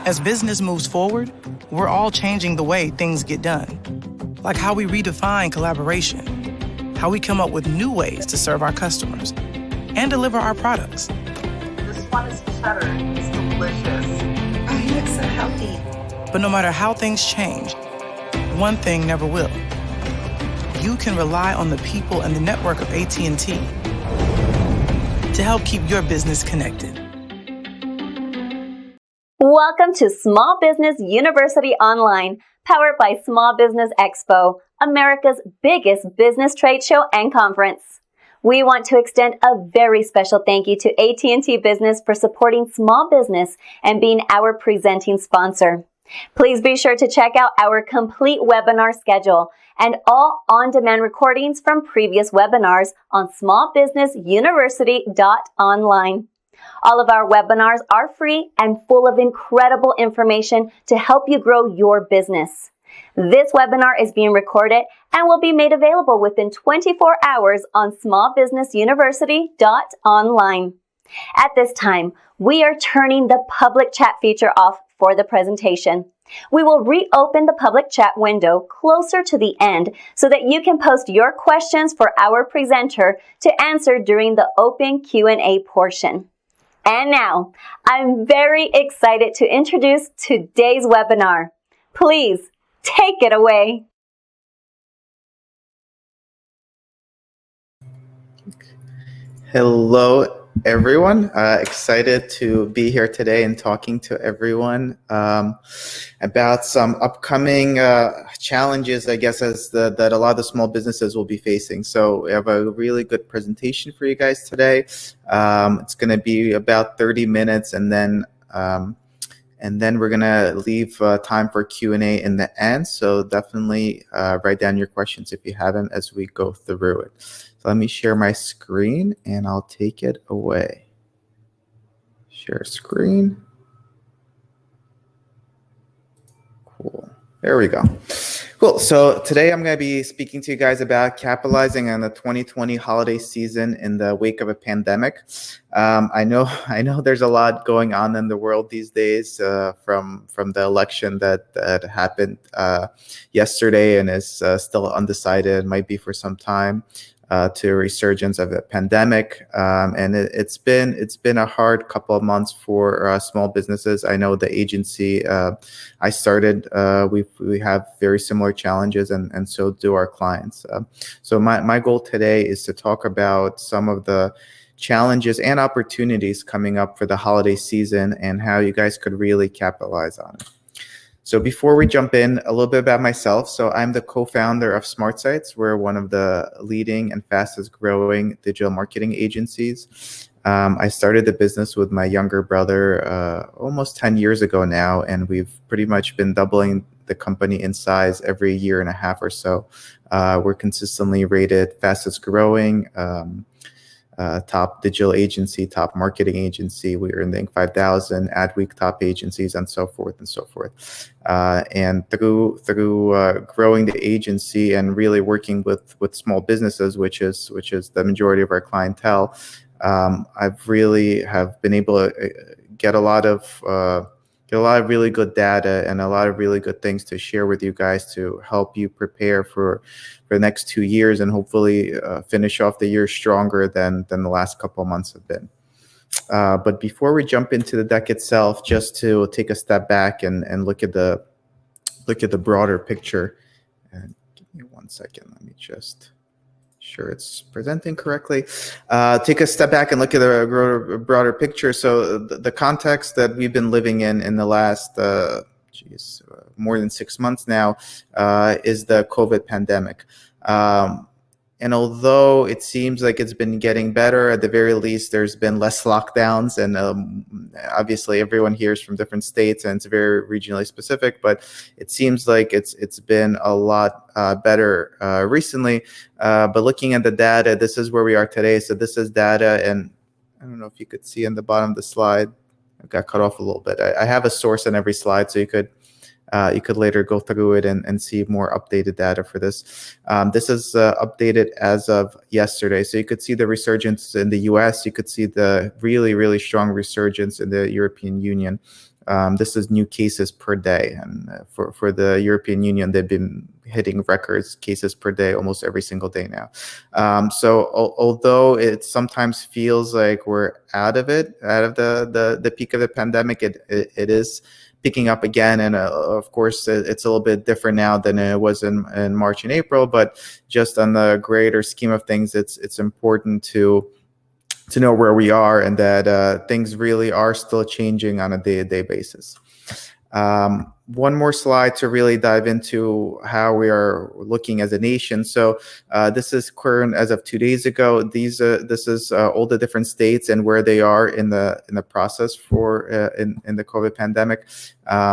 As business moves forward, we're all changing the way things get done. Like how we redefine collaboration, how we come up with new ways to serve our customers, and deliver our products. This one is cheddar. It's delicious. Oh, you look so healthy. But no matter how things change, one thing never will. You can rely on the people and the network of AT&T to help keep your business connected. Welcome to Small Business University Online, powered by SmallBusinessExpo, America's biggest business trade show and conference. We want to extend a very special thank you to AT&T Business for supporting small business and being our presenting sponsor. Please be sure to check out our complete webinar schedule and all on-demand recordings from previous webinars on smallbusinessuniversity.online. All of our webinars are free and full of incredible information to help you grow your business. This webinar is being recorded and will be made available within 24 hours on smallbusinessuniversity.online. At this time, we are turning the public chat feature off for the presentation. We will reopen the public chat window closer to the end so that you can post your questions for our presenter to answer during the open Q&A portion. And now, I'm very excited to introduce today's webinar. Please take it away. Hello, everyone. Excited to be here today and talking to everyone about some upcoming challenges, I guess, that a lot of the small businesses will be facing. So we have a really good presentation for you guys today. It's going to be about 30 minutes, and then we're going to leave time for Q&A in the end. So definitely write down your questions if you haven't as we go through it. So let me share my screen and I'll take it away. Share screen. Cool. There we go. Cool. So today I'm going to be speaking to you guys about capitalizing on the 2020 holiday season in the wake of a pandemic. I know there's a lot going on in the world these days from the election that happened yesterday and is still undecided, might be for some time. To a resurgence of the pandemic, and it's been a hard couple of months for small businesses. I know the agency I started, we have very similar challenges, and so do our clients. So my goal today is to talk about some of the challenges and opportunities coming up for the holiday season and how you guys could really capitalize on it. So before we jump in, a little bit about myself. So I'm the co-founder of Smart Sites. We're one of the leading and fastest growing digital marketing agencies. I started the business with my younger brother almost 10 years ago now, and we've pretty much been doubling the company in size every year and a half or so. We're consistently rated fastest growing, top digital agency, top marketing agency. We are in the Inc. 5000, Adweek top agencies, and so forth and so forth. And through growing the agency and really working with small businesses, which is the majority of our clientele, I've really have been able to get a lot of really good data and a lot of really good things to share with you guys to help you prepare for the next 2 years and hopefully finish off the year stronger than the last couple of months have been. But before we jump into the deck itself, just to take a step back and look at the broader picture. And give me 1 second. Let me just sure it's presenting correctly. Take a step back and look at the broader picture. So the context that we've been living in the last more than 6 months now is the COVID pandemic. And although it seems like it's been getting better, at the very least, there's been less lockdowns. And obviously, everyone hears from different states, and it's very regionally specific. But it seems like it's been a lot better recently. But looking at the data, this is where we are today. So this is data, and I don't know if you could see in the bottom of the slide. I got cut off a little bit. I have a source on every slide, so you could later go through it and see more updated data for this. This is updated as of yesterday. So you could see the resurgence in the US. You could see the really, really strong resurgence in the European Union. This is new cases per day, and for the European Union, they've been hitting records cases per day almost every single day now. So although it sometimes feels like we're out of the peak of the pandemic, it is picking up again, and of course it's a little bit different now than it was in March and April. But just on the greater scheme of things, it's important to know where we are, and that things really are still changing on a day-to-day basis. One more slide to really dive into how we are looking as a nation. So this is current as of 2 days ago. This is all the different states and where they are in the process for in the COVID pandemic.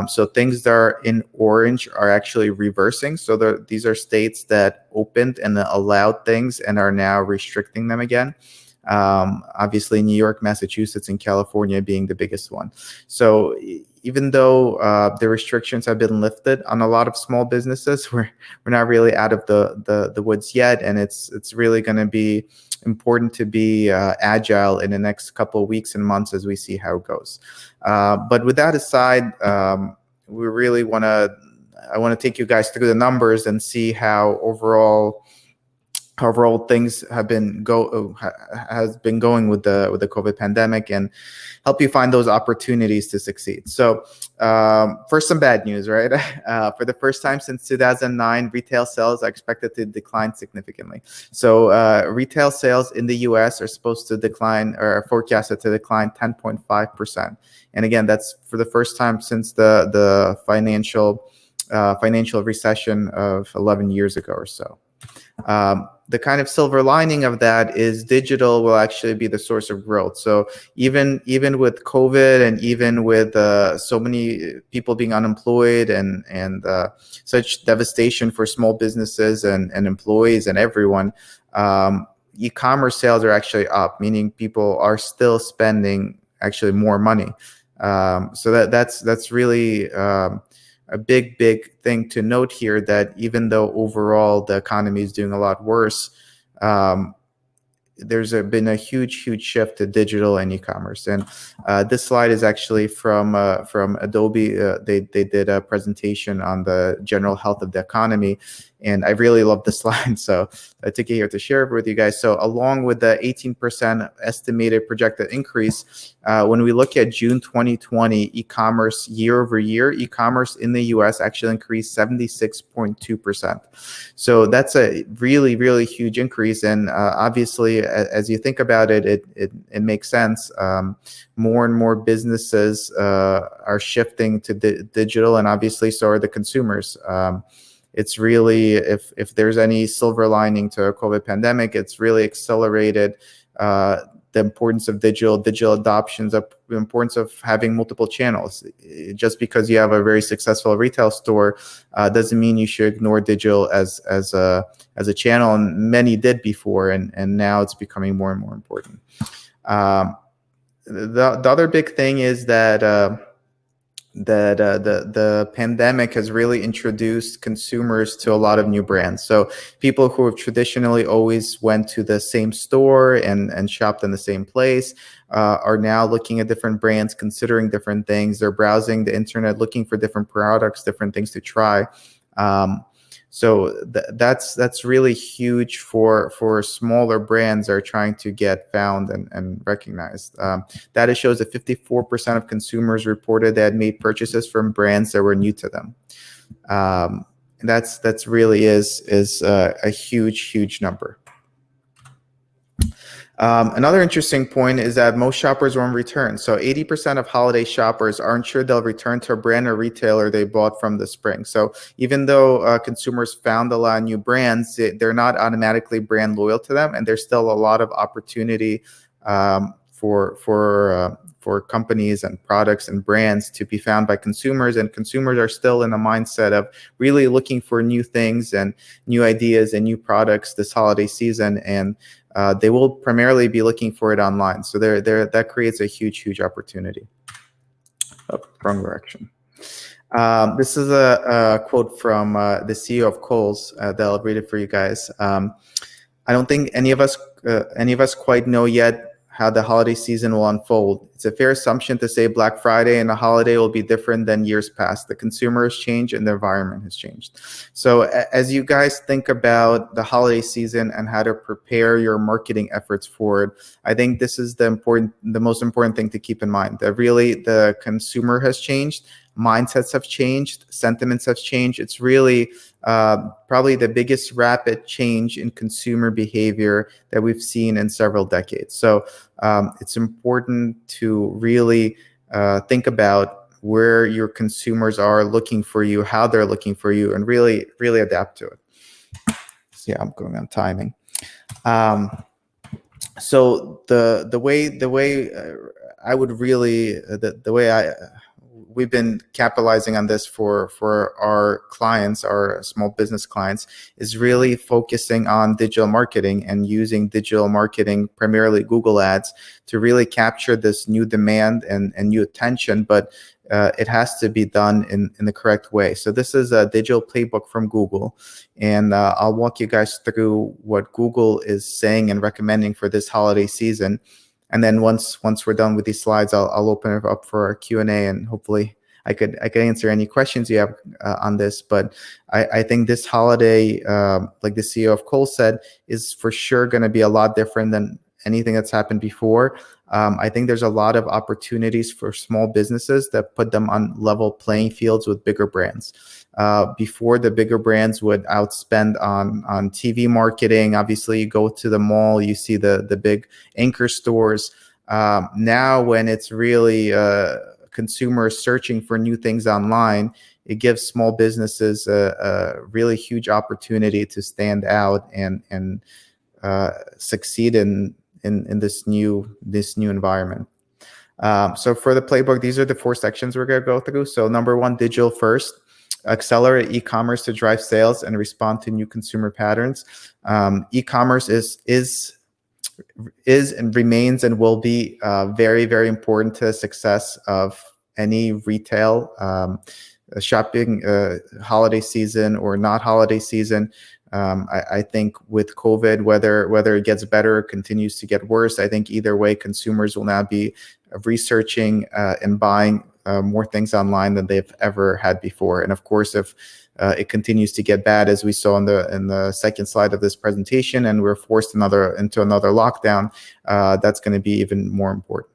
So things that are in orange are actually reversing. So these are states that opened and allowed things and are now restricting them again. Obviously New York, Massachusetts, and California being the biggest one. So even though the restrictions have been lifted on a lot of small businesses, we're not really out of the woods yet, and it's really going to be important to be agile in the next couple of weeks and months as we see how it goes. But with that aside, we really I want to take you guys through the numbers and see how overall things have been going with the COVID pandemic, and help you find those opportunities to succeed. So first, some bad news, right? For the first time since 2009, retail sales are expected to decline significantly. So retail sales in the US are supposed to decline, or are forecasted to decline 10.5%. And again, that's for the first time since the financial recession of 11 years ago or so. The kind of silver lining of that is digital will actually be the source of growth. So even with COVID, and even with so many people being unemployed, and such devastation for small businesses and employees and everyone, e-commerce sales are actually up, meaning people are still spending actually more money. So that's really a big thing to note here, that even though overall the economy is doing a lot worse, there's been a huge shift to digital and e-commerce. And this slide is actually from Adobe. They did a presentation on the general health of the economy, and I really love this slide, so I took it here to share it with you guys. So along with the 18% estimated projected increase, when we look at June 2020 e-commerce year over year, e-commerce in the US actually increased 76.2%. So that's a really huge increase. And obviously, as you think about it, it makes sense. More and more businesses are shifting to digital, and obviously so are the consumers. It's really, if there's any silver lining to a COVID pandemic, it's really accelerated the importance of digital adoptions, the importance of having multiple channels. Just because you have a very successful retail store doesn't mean you should ignore digital as a channel, and many did before, and now it's becoming more and more important. The other big thing is that the pandemic has really introduced consumers to a lot of new brands. So people who have traditionally always went to the same store and shopped in the same place are now looking at different brands, considering different things. They're browsing the internet, looking for different products, different things to try. So that's really huge for smaller brands that are trying to get found and recognized. Data shows that 54% of consumers reported they had made purchases from brands that were new to them. That's really is a huge number. Another interesting point is that most shoppers won't return. So 80% of holiday shoppers aren't sure they'll return to a brand or retailer they bought from the spring. So even though consumers found a lot of new brands, they're not automatically brand loyal to them, and there's still a lot of opportunity for companies and products and brands to be found by consumers. And consumers are still in the mindset of really looking for new things and new ideas and new products this holiday season, and they will primarily be looking for it online. So that creates a huge opportunity. Oh, wrong direction. This is a quote from the CEO of Kohl's that I'll read it for you guys. I don't think any of us quite know yet how the holiday season will unfold. It it's a fair assumption to say Black Friday and a holiday will be different than years past. The consumer has changed and the environment has changed. So as you guys think about the holiday season and how to prepare your marketing efforts for it, I think this is the most important thing to keep in mind, that really the consumer has changed, mindsets have changed, sentiments have changed. It's really probably the biggest rapid change in consumer behavior that we've seen in several decades. So it's important to really think about where your consumers are looking for you, how they're looking for you, and really adapt to it. So yeah, I'm going on timing. So the way I would really the way we've been capitalizing on this for our clients, our small business clients, is really focusing on digital marketing and using digital marketing, primarily Google Ads, to really capture this new demand and new attention. But it has to be done in the correct way. So this is a digital playbook from Google, and I'll walk you guys through what Google is saying and recommending for this holiday season. And then once we're done with these slides, I'll open it up for a Q&A, and hopefully I could answer any questions you have on this. But I think this holiday, like the CEO of Kohl's said, is for sure going to be a lot different than anything that's happened before. I think there's a lot of opportunities for small businesses that put them on level playing fields with bigger brands. Before, the bigger brands would outspend on TV marketing. Obviously, you go to the mall, you see the big anchor stores. Now, when it's really consumers searching for new things online, it gives small businesses a really huge opportunity to stand out and succeed in this new environment. So for the playbook, these are the 4 sections we're going to go through. So number 1, digital first. Accelerate e-commerce to drive sales and respond to new consumer patterns. E-commerce is and remains and will be very, very important to the success of any retail shopping, holiday season or not holiday season. I think with COVID, whether it gets better or continues to get worse, I think either way, consumers will now be researching and buying more things online than they've ever had before. And of course, if it continues to get bad, as we saw in the second slide of this presentation, and we're forced into another lockdown, that's going to be even more important.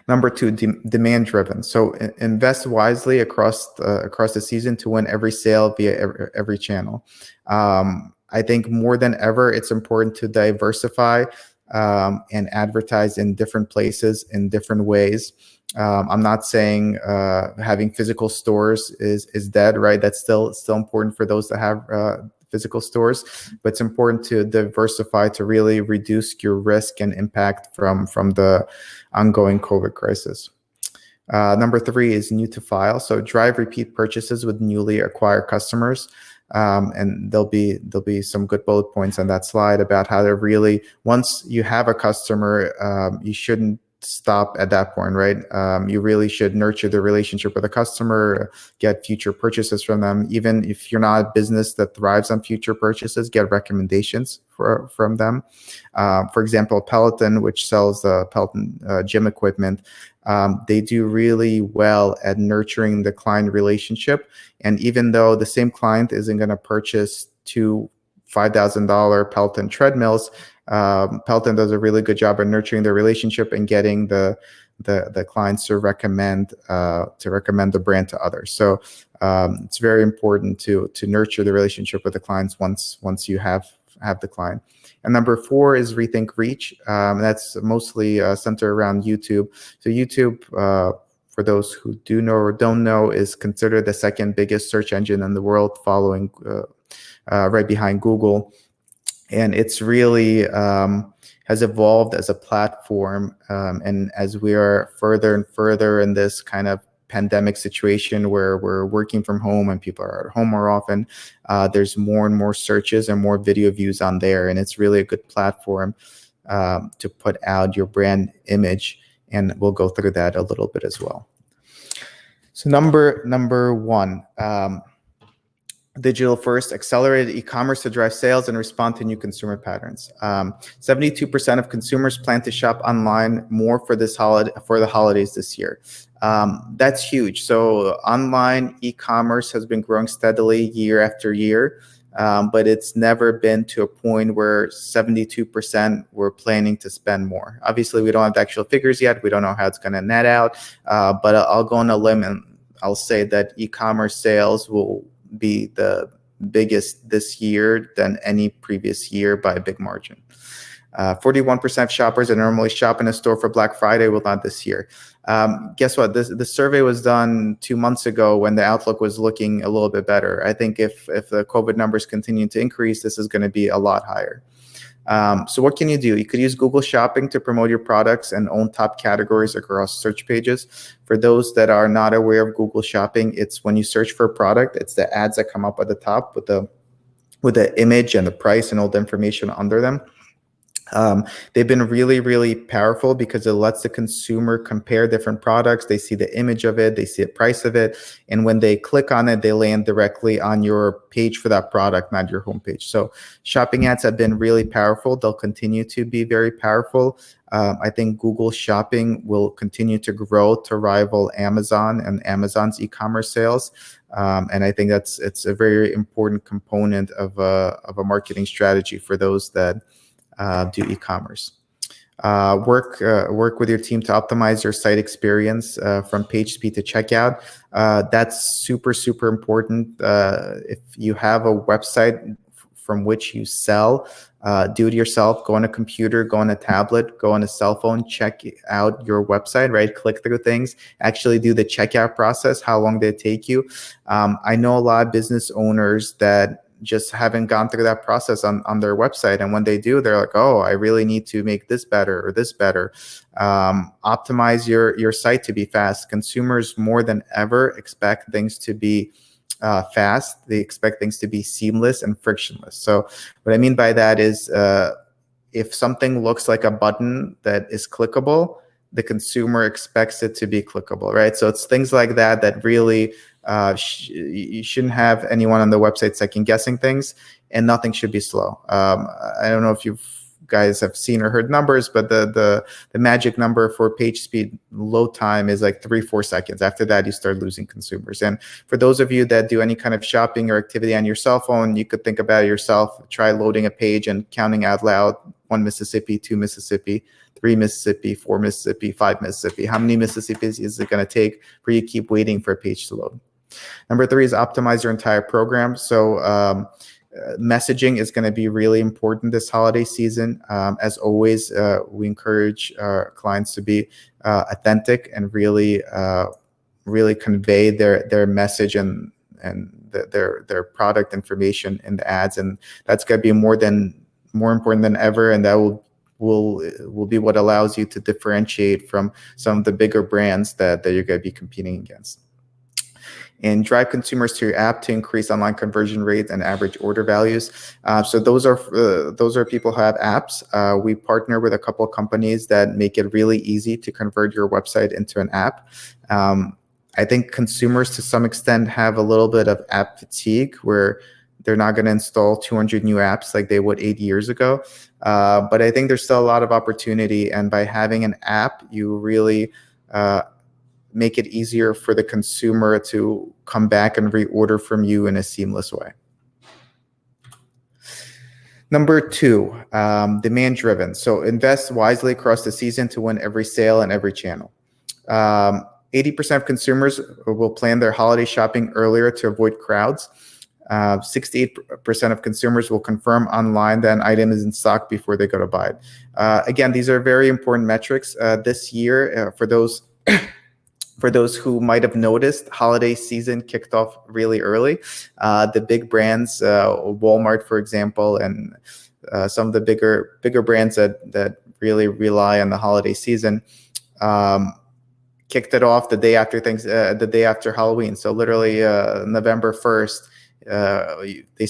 Number 2, demand driven. So invest wisely across the season to win every sale via every channel. I think more than ever, it's important to diversify and advertise in different places in different ways. I'm not saying having physical stores is dead, right? That's still important for those that have physical stores, but it's important to diversify to really reduce your risk and impact from the ongoing COVID crisis. Number 3 is new to file. So drive repeat purchases with newly acquired customers. And there'll be some good bullet points on that slide about how to really, once you have a customer, you shouldn't stop at that point, right? You really should nurture the relationship with a customer, get future purchases from them. Even if you're not a business that thrives on future purchases, get recommendations from them. For example, Peloton, which sells Peloton gym equipment, they do really well at nurturing the client relationship. And even though the same client isn't going to purchase 2 $5,000 Peloton treadmills, Peloton does a really good job of nurturing the relationship and getting the clients to recommend the brand to others. So it's very important to nurture the relationship with the clients once you have the client. And number 4 is rethink reach. That's mostly centered around YouTube. So YouTube, for those who do know or don't know, is considered the second biggest search engine in the world, following right behind Google. And it's really has evolved as a platform. And as we are further and further in this kind of pandemic situation where we're working from home and people are at home more often, there's more and more searches and more video views on there. And it's really a good platform to put out your brand image. And we'll go through that a little bit as well. So number 1, digital first, accelerated e-commerce to drive sales and respond to new consumer patterns. 72% of consumers plan to shop online more for the holidays this year. That's huge. So online e-commerce has been growing steadily year after year. But it's never been to a point where 72% were planning to spend more. Obviously, we don't have the actual figures yet. We don't know how it's going to net out. But I'll go on a limb and I'll say that e-commerce sales will be the biggest this year than any previous year by a big margin. 41% of shoppers that normally shop in a store for Black Friday will not this year. Guess what? The survey was done 2 months ago when the outlook was looking a little bit better. I think if the COVID numbers continue to increase, this is going to be a lot higher. So what can you do? You could use Google Shopping to promote your products and own top categories across search pages. For those that are not aware of Google Shopping, it's when you search for a product, it's the ads that come up at the top with the image and the price and all the information under them. They've been really, really powerful because it lets the consumer compare different products. They see the image of it, they see the price of it, and when they click on it, they land directly on your page for that product, not your homepage. So shopping ads have been really powerful. They'll continue to be very powerful. I think Google Shopping will continue to grow to rival Amazon and Amazon's e-commerce sales. And I think it's a very important component of a marketing strategy for those that do e-commerce. Work with your team to optimize your site experience from page speed to checkout. That's super, super important. If you have a website from which you sell, do it yourself. Go on a computer, go on a tablet, go on a cell phone, check out your website, right? Click through things, actually do the checkout process. How long did it take you? I know a lot of business owners that just haven't gone through that process on their website. And when they do, they're like, oh, I really need to make this better or this better. Optimize your site to be fast. Consumers more than ever expect things to be fast. They expect things to be seamless and frictionless. So what I mean by that is if something looks like a button that is clickable, the consumer expects it to be clickable, right? So it's things like that that really you shouldn't have anyone on the website second guessing things, and nothing should be slow. I don't know if you guys have seen or heard numbers, but the magic number for page speed load time is like 3-4 seconds. After that, you start losing consumers. And for those of you that do any kind of shopping or activity on your cell phone, you could think about it yourself. Try loading a page and counting out loud: 1 Mississippi, 2 Mississippi, 3 Mississippi, 4 Mississippi, 5 Mississippi. How many Mississippis is it going to take for you to keep waiting for a page to load? Number 3 is optimize your entire program. So messaging is going to be really important this holiday season. As always, we encourage our clients to be authentic and really convey their message and their product information in the ads, and that's going to be more important than ever, and that will be what allows you to differentiate from some of the bigger brands that you're going to be competing against. And drive consumers to your app to increase online conversion rates and average order values. So those are people who have apps. We partner with a couple of companies that make it really easy to convert your website into an app. I think consumers to some extent have a little bit of app fatigue, where they're not going to install 200 new apps like they would 8 years ago. But I think there's still a lot of opportunity. And by having an app, you really make it easier for the consumer to come back and reorder from you in a seamless way. Number 2, demand driven. So invest wisely across the season to win every sale and every channel. 80% of consumers will plan their holiday shopping earlier to avoid crowds. 68% of consumers will confirm online that an item is in stock before they go to buy it. Again, these are very important metrics. This year, for those who might have noticed, holiday season kicked off really early. The big brands, Walmart, for example, and some of the bigger brands that really rely on the holiday season, kicked it off the day after Halloween. So literally November 1st, they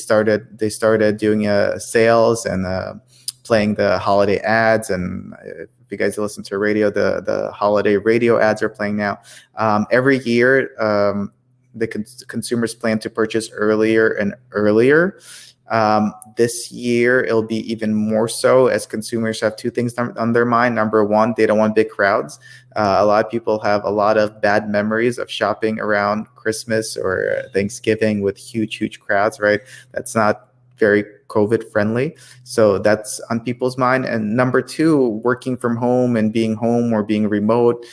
started doing sales and playing the holiday ads. And if you guys listen to radio, the holiday radio ads are playing now. Every year, consumers plan to purchase earlier and earlier. This year, it'll be even more so as consumers have two things on their mind. Number one, they don't want big crowds. A lot of people have a lot of bad memories of shopping around Christmas or Thanksgiving with huge crowds, right? That's not very COVID friendly. So that's on people's mind. And number two, working from home and being home or being remote,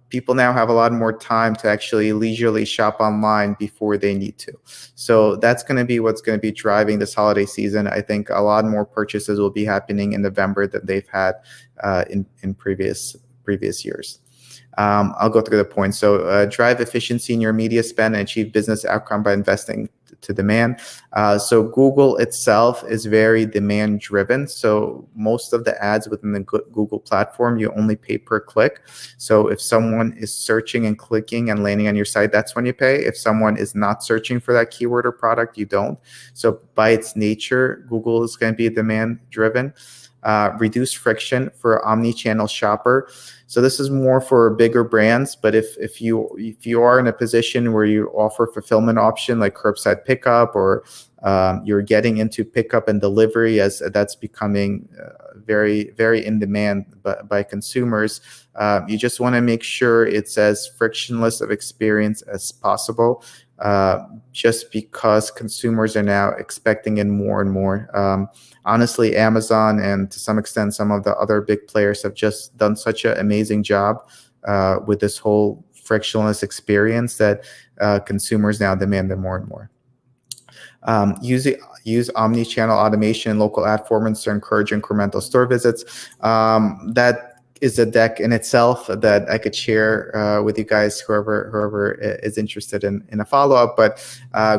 people now have a lot more time to actually leisurely shop online before they need to. So that's going to be what's going to be driving this holiday season. I think a lot more purchases will be happening in November than they've had in previous years. I'll go through the points. So drive efficiency in your media spend and achieve business outcome by investing to demand. So Google itself is very demand driven. So most of the ads within the Google platform, you only pay per click. So if someone is searching and clicking and landing on your site, that's when you pay. If someone is not searching for that keyword or product, you don't. So by its nature, Google is going to be demand driven. Reduce friction for omni-channel shopper. So this is more for bigger brands, but if you are in a position where you offer fulfillment option like curbside pickup, or you're getting into pickup and delivery as that's becoming very in demand by consumers, you just want to make sure it's as frictionless of experience as possible. Just because consumers are now expecting it more and more. Honestly, Amazon and to some extent some of the other big players have just done such an amazing job with this whole frictionless experience that consumers now demand it more and more. Use omni-channel automation and local ad formats to encourage incremental store visits. That is a deck in itself that I could share with you guys, whoever is interested in a follow-up. But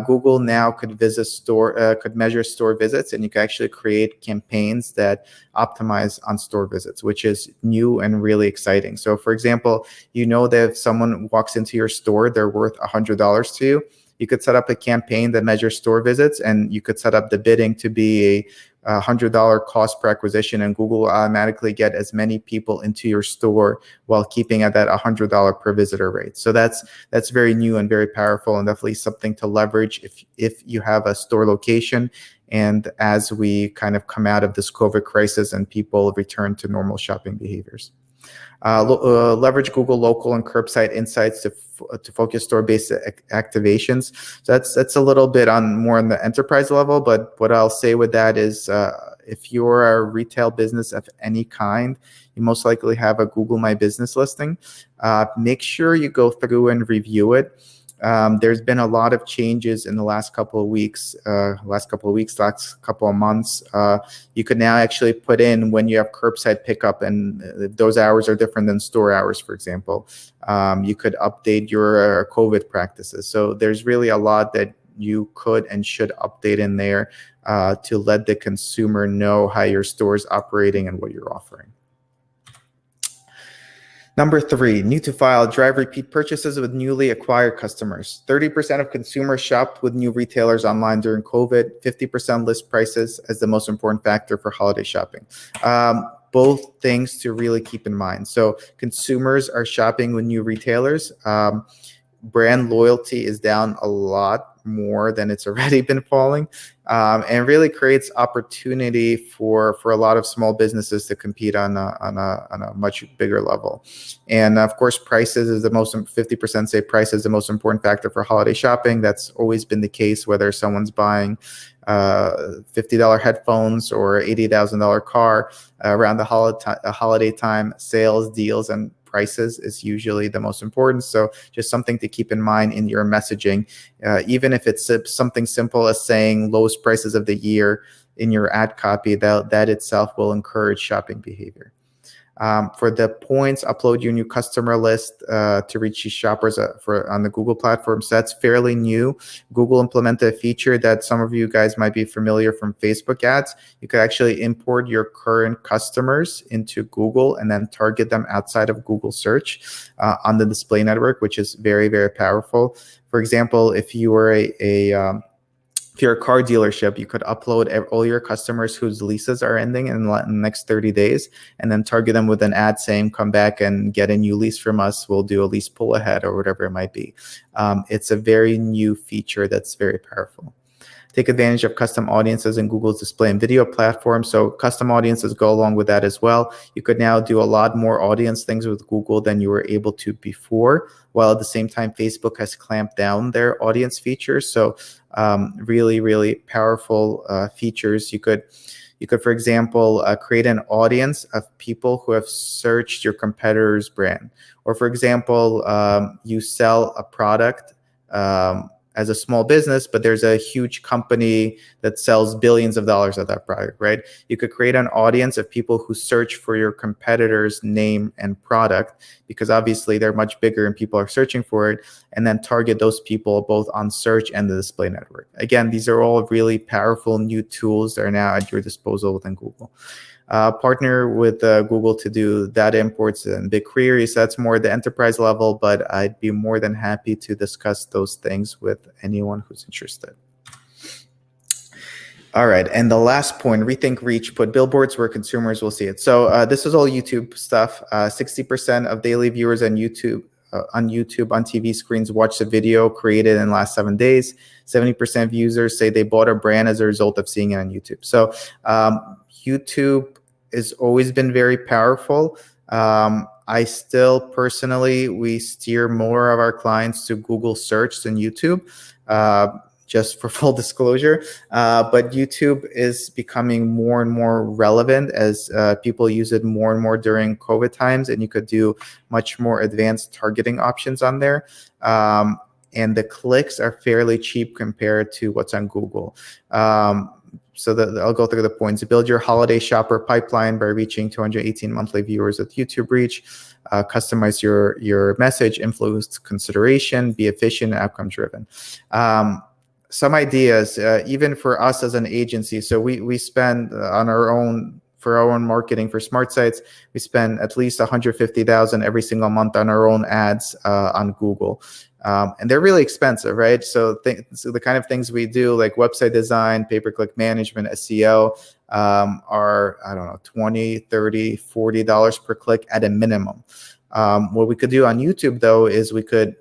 Google now could measure store visits, and you can actually create campaigns that optimize on store visits, which is new and really exciting. So for example, that if someone walks into your store, they're worth $100 to you. You could set up a campaign that measures store visits, and you could set up the bidding to be a $100 cost per acquisition, and Google will automatically get as many people into your store while keeping at that $100 per visitor rate. So that's very new and very powerful, and definitely something to leverage if you have a store location. And as we kind of come out of this COVID crisis and people return to normal shopping behaviors. Leverage Google local and curbside insights to focus store-based activations. So that's a little bit more on the enterprise level. But what I'll say with that is, if you're a retail business of any kind, you most likely have a Google My Business listing. Make sure you go through and review it. There's been a lot of changes in the last couple of months. You could now actually put in when you have curbside pickup, and those hours are different than store hours, for example. You could update your COVID practices. So there's really a lot that you could and should update in there to let the consumer know how your store is operating and what you're offering. Number 3, new to file, drive repeat purchases with newly acquired customers. 30% of consumers shopped with new retailers online during COVID. 50% list prices as the most important factor for holiday shopping. Both things to really keep in mind. So consumers are shopping with new retailers. Brand loyalty is down a lot more than it's already been falling, and really creates opportunity for a lot of small businesses to compete on a much bigger level. And of course, prices is 50% say price is the most important factor for holiday shopping. That's always been the case, whether someone's buying $50 headphones or $80,000 car. Around the holiday time, sales, deals, and prices is usually the most important. So just something to keep in mind in your messaging, even if it's something simple as saying lowest prices of the year in your ad copy, that itself will encourage shopping behavior. For the points, upload your new customer list to reach shoppers on the Google platform. So that's fairly new. Google implemented a feature that some of you guys might be familiar from Facebook ads. You could actually import your current customers into Google and then target them outside of Google search on the display network, which is very, very powerful. For example, if you were a if you're a car dealership, you could upload all your customers whose leases are ending in the next 30 days and then target them with an ad saying, come back and get a new lease from us. We'll do a lease pull ahead or whatever it might be. It's a very new feature that's very powerful. Take advantage of custom audiences in Google's display and video platform. So custom audiences go along with that as well. You could now do a lot more audience things with Google than you were able to before, while at the same time, Facebook has clamped down their audience features. So really, really powerful features. You could, for example, create an audience of people who have searched your competitor's brand. Or for example, you sell a product as a small business, but there's a huge company that sells billions of dollars of that product, right? You could create an audience of people who search for your competitor's name and product, because obviously they're much bigger and people are searching for it, and then target those people both on search and the display network. Again, these are all really powerful new tools that are now at your disposal within Google. Partner with Google to do data imports and BigQuery. So that's more the enterprise level, but I'd be more than happy to discuss those things with anyone who's interested. All right, and the last point, rethink reach, put billboards where consumers will see it. So this is all YouTube stuff. 60% of daily viewers on YouTube, on TV screens watch the video created in the last 7 days. 70% of users say they bought a brand as a result of seeing it on YouTube. So YouTube has always been very powerful. I still personally, we steer more of our clients to Google search than YouTube, just for full disclosure. But YouTube is becoming more and more relevant as people use it more and more during COVID times, and you could do much more advanced targeting options on there. And the clicks are fairly cheap compared to what's on Google. So I'll go through the points. Build your holiday shopper pipeline by reaching 218 monthly viewers with YouTube reach. Customize your message, influence consideration, be efficient and outcome driven. Some ideas, even for us as an agency. So we spend on our own, for our own marketing for smart sites, we spend at least $150,000 every single month on our own ads on Google. And they're really expensive, right? So the kind of things we do, like website design, pay-per-click management, SEO, are, I don't know, $20, $30, $40 per click at a minimum. What we could do on YouTube, though, is we could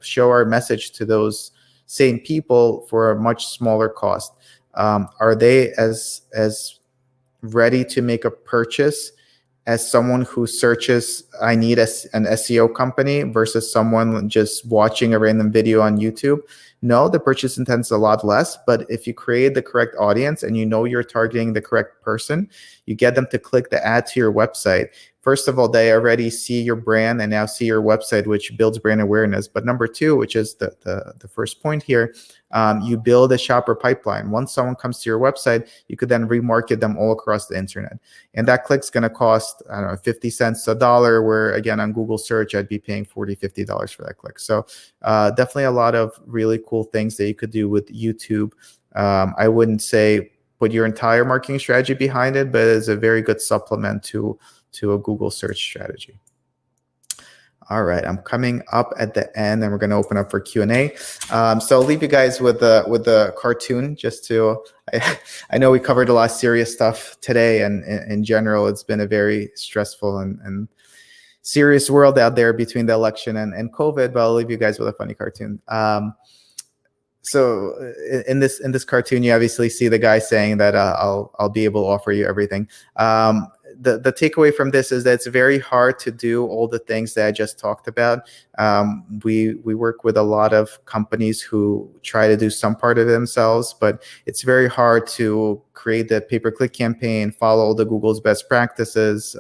show our message to those same people for a much smaller cost. Are they as ready to make a purchase as someone who searches, I need an SEO company, versus someone just watching a random video on YouTube? No, the purchase intent is a lot less, but if you create the correct audience and you know you're targeting the correct person, you get them to click the ad to your website. First of all, they already see your brand and now see your website, which builds brand awareness. But number two, which is the first point here, you build a shopper pipeline. Once someone comes to your website, you could then remarket them all across the internet. And that click's going to cost, I don't know, 50 cents to $1, where again, on Google search, I'd be paying $40, $50 for that click. So definitely a lot of really cool things that you could do with YouTube. I wouldn't say put your entire marketing strategy behind it, but it's a very good supplement to a Google search strategy. All right, I'm coming up at the end, and we're going to open up for Q&A. So I'll leave you guys with the cartoon, just to. I know we covered a lot of serious stuff today, and in general, it's been a very stressful and serious world out there between the election and COVID. But I'll leave you guys with a funny cartoon. So in this cartoon, you obviously see the guy saying that I'll be able to offer you everything. The takeaway from this is that it's very hard to do all the things that I just talked about. We work with a lot of companies who try to do some part of it themselves, but it's very hard to create the pay-per-click campaign, follow the Google's best practices,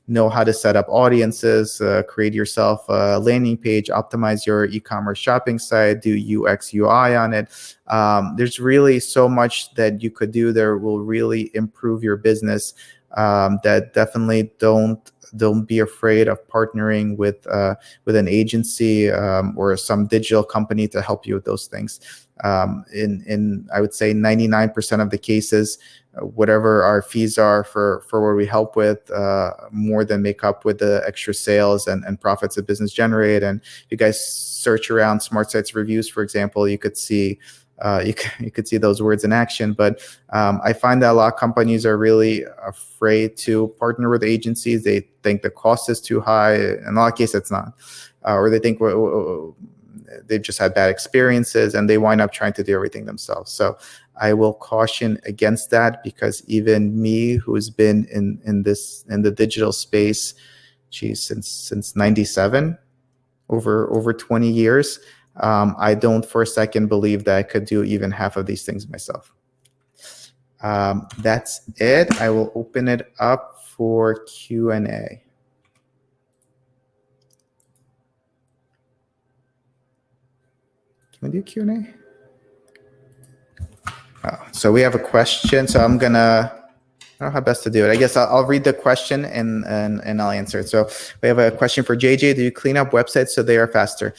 know how to set up audiences, create yourself a landing page, optimize your e-commerce shopping site, do UX, UI on it. There's really so much that you could do that will really improve your business. That definitely don't be afraid of partnering with an agency or some digital company to help you with those things. In I would say 99% of the cases, whatever our fees are for what we help with, more than make up with the extra sales and profits the business generate. And if you guys search around smart sites reviews, for example, you could see you could see those words in action. But I find that a lot of companies are really afraid to partner with agencies. They think the cost is too high. In a lot of cases, it's not. Or they think they've just had bad experiences and they wind up trying to do everything themselves. So I will caution against that, because even me, who's been in the digital space, since 97, over 20 years, I don't for a second believe that I could do even half of these things myself. That's it. I will open it up for Q&A. Can we do Q&A? So we have a question. So I don't know how best to do it. I guess I'll read the question and I'll answer it. So we have a question for JJ. Do you clean up websites so they are faster?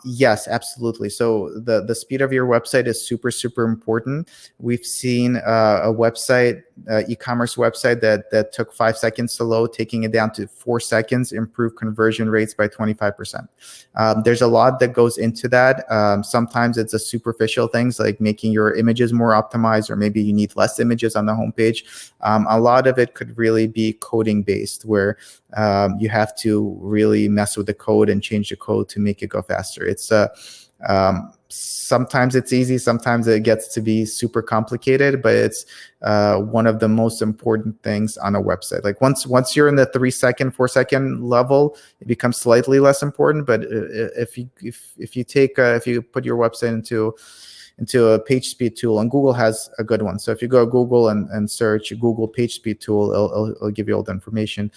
Yes, absolutely. So the speed of your website is super, super important. We've seen a website, e-commerce website that took 5 seconds to load, taking it down to 4 seconds, improved conversion rates by 25%. There's a lot that goes into that. Sometimes it's a superficial things like making your images more optimized, or maybe you need less images on the homepage. A lot of it could really be coding based, where you have to really mess with the code and change the code to make it go faster. It's sometimes it's easy, sometimes it gets to be super complicated, but it's one of the most important things on a website. Like once you're in the 3 second, 4 second level, it becomes slightly less important. But if you put your website into a page speed tool, and Google has a good one. So if you go to Google and search Google page speed tool, it'll give you all the information.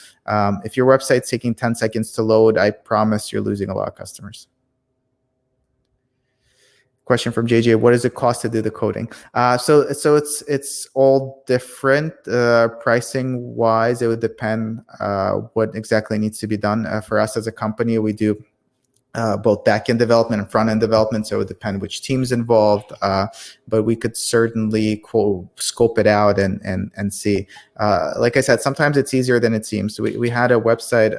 If your website's taking 10 seconds to load, I promise you're losing a lot of customers. Question from JJ: what does it cost to do the coding? So it's all different. Pricing wise, it would depend what exactly needs to be done. For us as a company, we do both back-end development and front-end development, so it would depend which team's involved, but we could certainly scope it out and see. Like I said, sometimes it's easier than it seems. So we had a website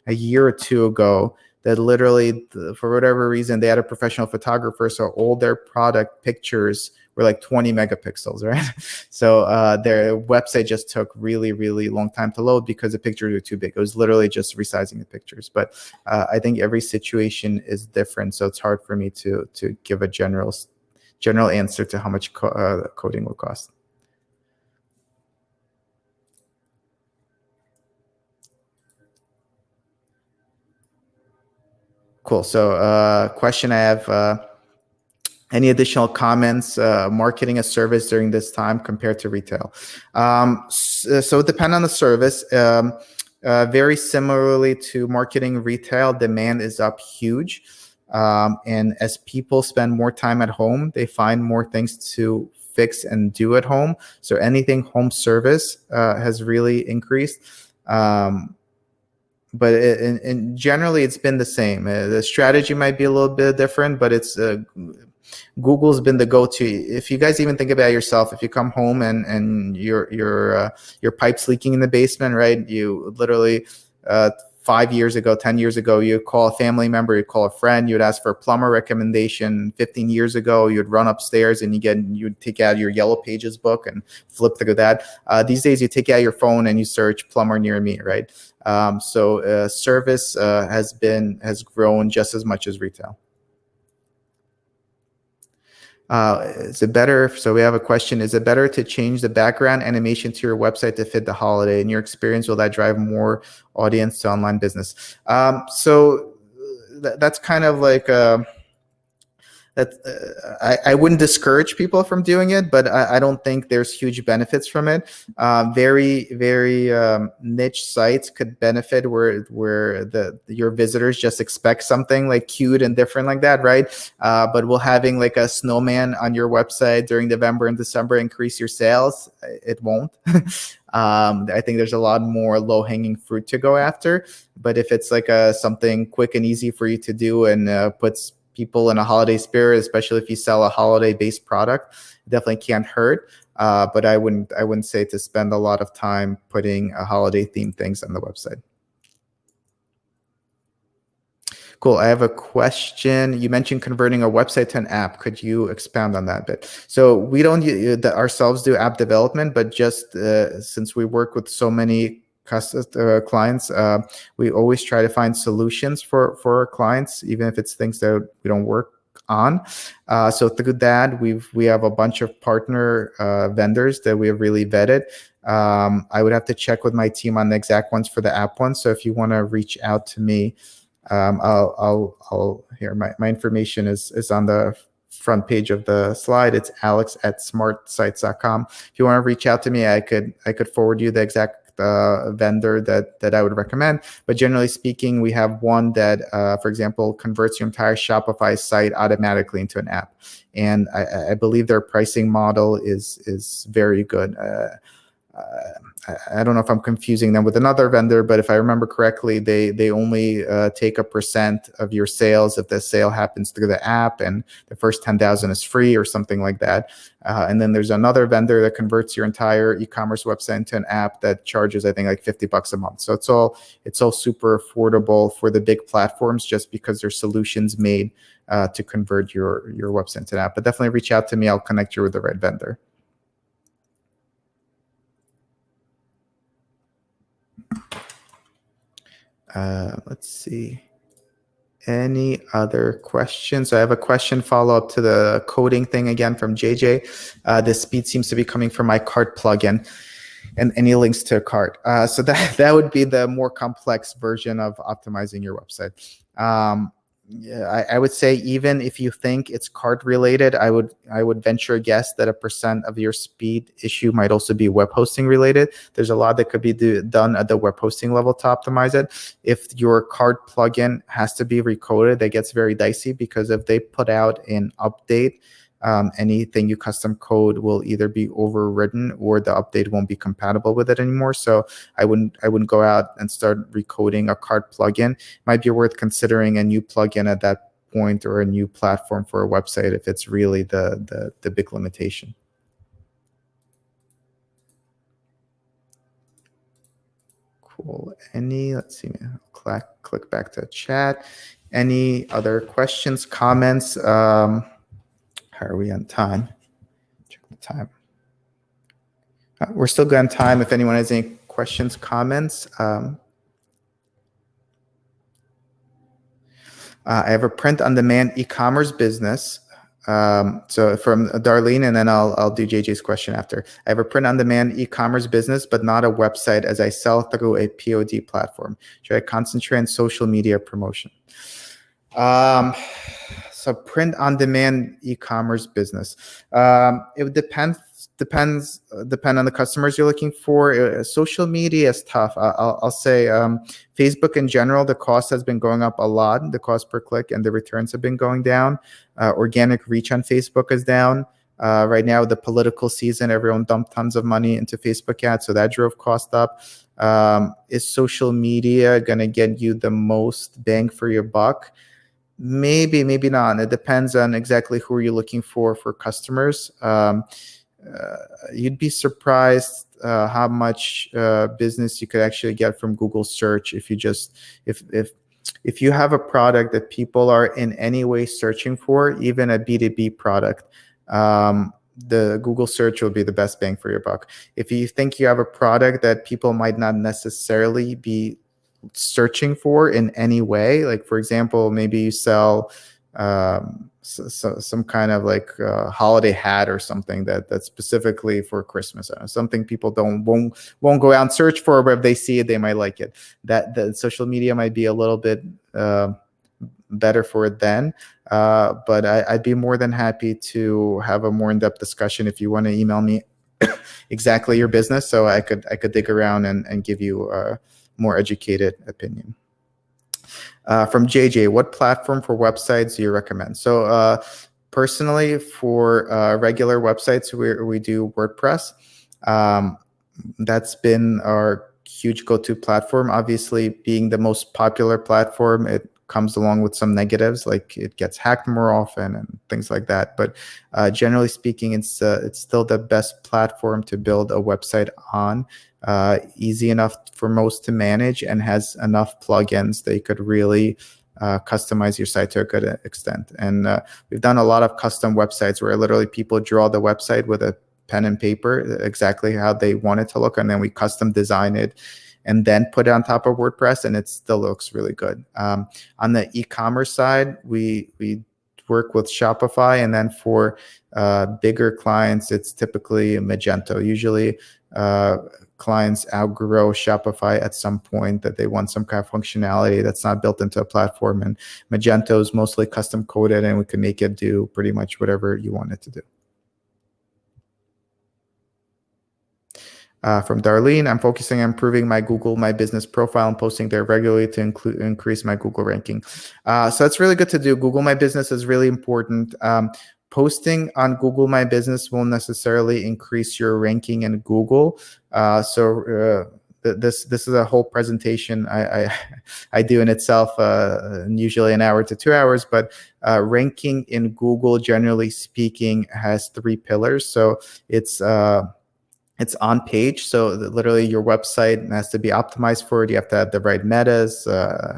a year or two ago that literally, for whatever reason, they had a professional photographer, so all their product pictures were like 20 megapixels, right? So their website just took really, really long time to load because the pictures were too big. It was literally just resizing the pictures. But I think every situation is different, so it's hard for me to give a general answer to how much coding will cost. Cool. So question I have, any additional comments, marketing a service during this time compared to retail? So it depends on the service. Very similarly to marketing retail, demand is up huge. And as people spend more time at home, they find more things to fix and do at home. So anything home service has really increased. But generally, it's been the same. The strategy might be a little bit different, but it's Google's been the go-to. If you guys even think about it yourself, if you come home and your pipe's leaking in the basement, right? You literally 5 years ago, 10 years ago, you'd call a family member, you'd call a friend, you'd ask for a plumber recommendation. 15 years ago, you'd run upstairs and you'd take out your Yellow Pages book and flip through that. These days, you take out your phone and you search plumber near me, right? So service has grown just as much as retail. Is it better? So we have a question. Is it better to change the background animation to your website to fit the holiday? In your experience, will that drive more audience to online business? So that's kind of like I wouldn't discourage people from doing it, but I don't think there's huge benefits from it. Very niche sites could benefit where your visitors just expect something like cute and different like that, right? But will having like a snowman on your website during November and December increase your sales? It won't. I think there's a lot more low-hanging fruit to go after. But if it's like something quick and easy for you to do and puts people in a holiday spirit, especially if you sell a holiday-based product, it definitely can't hurt. But I wouldn't say to spend a lot of time putting holiday-themed things on the website. Cool. I have a question. You mentioned converting a website to an app. Could you expound on that a bit? So we don't ourselves do app development, but just since we work with so many clients, we always try to find solutions for our clients, even if it's things that we don't work on. So through that, we have a bunch of partner vendors that we have really vetted. I would have to check with my team on the exact ones for the app ones. So if you want to reach out to me, I'll here, my information is on the front page of the slide. It's alex@smartsites.com. If you want to reach out to me, I could forward you the exact vendor that I would recommend. But generally speaking, we have one that, for example, converts your entire Shopify site automatically into an app. And I believe their pricing model is very good. I don't know if I'm confusing them with another vendor, but if I remember correctly, they only take a % of your sales if the sale happens through the app, and the first 10,000 is free or something like that. And then there's another vendor that converts your entire e-commerce website into an app that charges, I think, like $50 a month. So it's all super affordable for the big platforms, just because there's solutions made to convert your website into an app. But definitely reach out to me. I'll connect you with the right vendor. Let's see. Any other questions? I have a question follow-up to the coding thing again from JJ. The speed seems to be coming from my cart plugin, and any links to a cart. So that would be the more complex version of optimizing your website. Yeah, I would say, even if you think it's cart related, I would venture a guess that a % of your speed issue might also be web hosting related. There's a lot that could be done at the web hosting level to optimize it. If your cart plugin has to be recoded, that gets very dicey, because if they put out an update, anything you custom code will either be overridden or the update won't be compatible with it anymore. So I wouldn't go out and start recoding a cart plugin. Might be worth considering a new plugin at that point, or a new platform for a website, if it's really the big limitation. Cool. Let's see, click back to chat. Any other questions, comments? How are we on time? Check the time. We're still good on time. If anyone has any questions, comments. I have a print-on-demand e-commerce business. So from Darlene, and then I'll do JJ's question after. I have a print-on-demand e-commerce business, but not a website, as I sell through a POD platform. Should I concentrate on social media promotion? So print-on-demand e-commerce business. It would depend on the customers you're looking for. Social media is tough. I'll say Facebook in general, the cost has been going up a lot, the cost per click, and the returns have been going down. Organic reach on Facebook is down. Right now, the political season, everyone dumped tons of money into Facebook ads, so that drove cost up. Is social media going to get you the most bang for your buck? Maybe, maybe not. It depends on exactly who you're looking for customers. You'd be surprised how much business you could actually get from Google search if you have a product that people are in any way searching for, even a B2B product. The Google search will be the best bang for your buck. If you think you have a product that people might not necessarily be searching for in any way, like for example, maybe you sell some kind of like holiday hat or something that's specifically for Christmas, something people won't go out and search for, but if they see it, they might like it. That social media might be a little bit better for it then. But I'd be more than happy to have a more in-depth discussion if you want to email me exactly your business, so I could dig around and give you a more educated opinion. From JJ, what platform for websites do you recommend? So personally, for regular websites, we do WordPress. That's been our huge go-to platform. Obviously, being the most popular platform, it comes along with some negatives, like it gets hacked more often and things like that. But generally speaking, it's still the best platform to build a website on. Easy enough for most to manage, and has enough plugins that you could really customize your site to a good extent. And we've done a lot of custom websites where literally people draw the website with a pen and paper, exactly how they want it to look, and then we custom design it and then put it on top of WordPress, and it still looks really good. On the e-commerce side, we work with Shopify, and then for bigger clients, it's typically Magento. Usually clients outgrow Shopify at some point, that they want some kind of functionality that's not built into a platform, and Magento is mostly custom coded, and we can make it do pretty much whatever you want it to do. From Darlene, I'm focusing on improving my Google My Business profile and posting there regularly to increase my Google ranking. So that's really good to do. Google My Business is really important. Posting on Google My Business won't necessarily increase your ranking in Google. This is a whole presentation I do in itself, usually an hour to 2 hours. But ranking in Google, generally speaking, has 3 pillars. So it's on page, so literally your website has to be optimized for it. You have to have the right metas,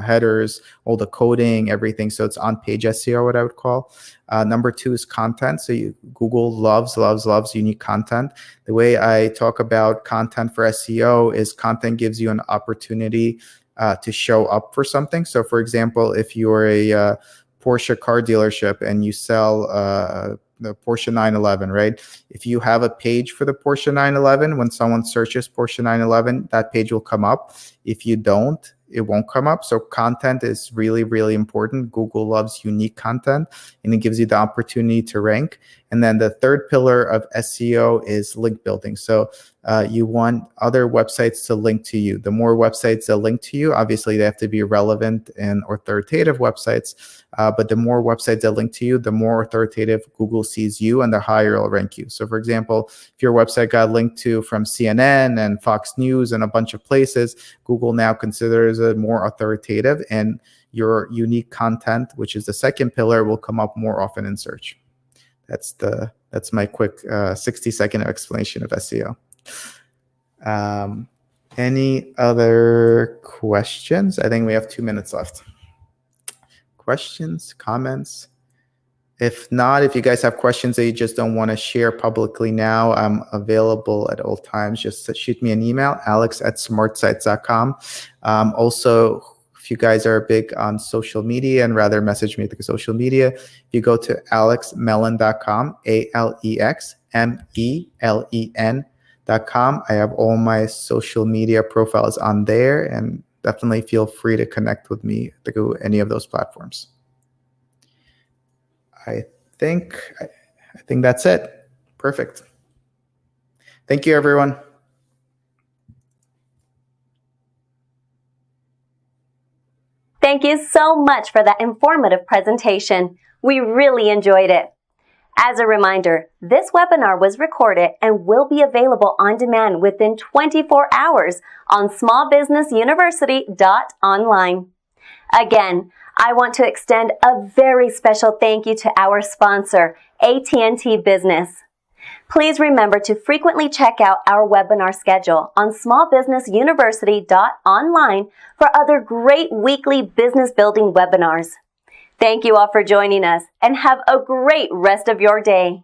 headers, all the coding, everything. So it's on page SEO, what I would call. Number 2 is content. So Google loves unique content. The way I talk about content for SEO is content gives you an opportunity to show up for something. So for example, if you're a Porsche car dealership and you sell the Porsche 911, right? If you have a page for the Porsche 911, when someone searches Porsche 911, that page will come up. If you don't, it won't come up. So content is really, really important. Google loves unique content, and it gives you the opportunity to rank. And then the third pillar of SEO is link building. So you want other websites to link to you. The more websites that link to you, obviously they have to be relevant and authoritative websites. But the more websites that link to you, the more authoritative Google sees you, and the higher it'll rank you. So for example, if your website got linked to from CNN and Fox News and a bunch of places, Google now considers it more authoritative, and your unique content, which is the second pillar, will come up more often in search. That's my quick 60-second explanation of SEO. Any other questions? I think we have 2 minutes left. Questions, comments? If not, if you guys have questions that you just don't want to share publicly now, I'm available at all times. Just shoot me an email, alex@smartsites.com. Also, if you guys are big on social media and rather message me through social media, if you go to alexmelen.com, ALEXMELEN.com, I have all my social media profiles on there, and definitely feel free to connect with me through any of those platforms. I think that's it. Perfect. Thank you, everyone. Thank you so much for that informative presentation. We really enjoyed it. As a reminder, this webinar was recorded and will be available on demand within 24 hours on smallbusinessuniversity.online. Again, I want to extend a very special thank you to our sponsor, AT&T Business. Please remember to frequently check out our webinar schedule on smallbusinessuniversity.online for other great weekly business building webinars. Thank you all for joining us, and have a great rest of your day.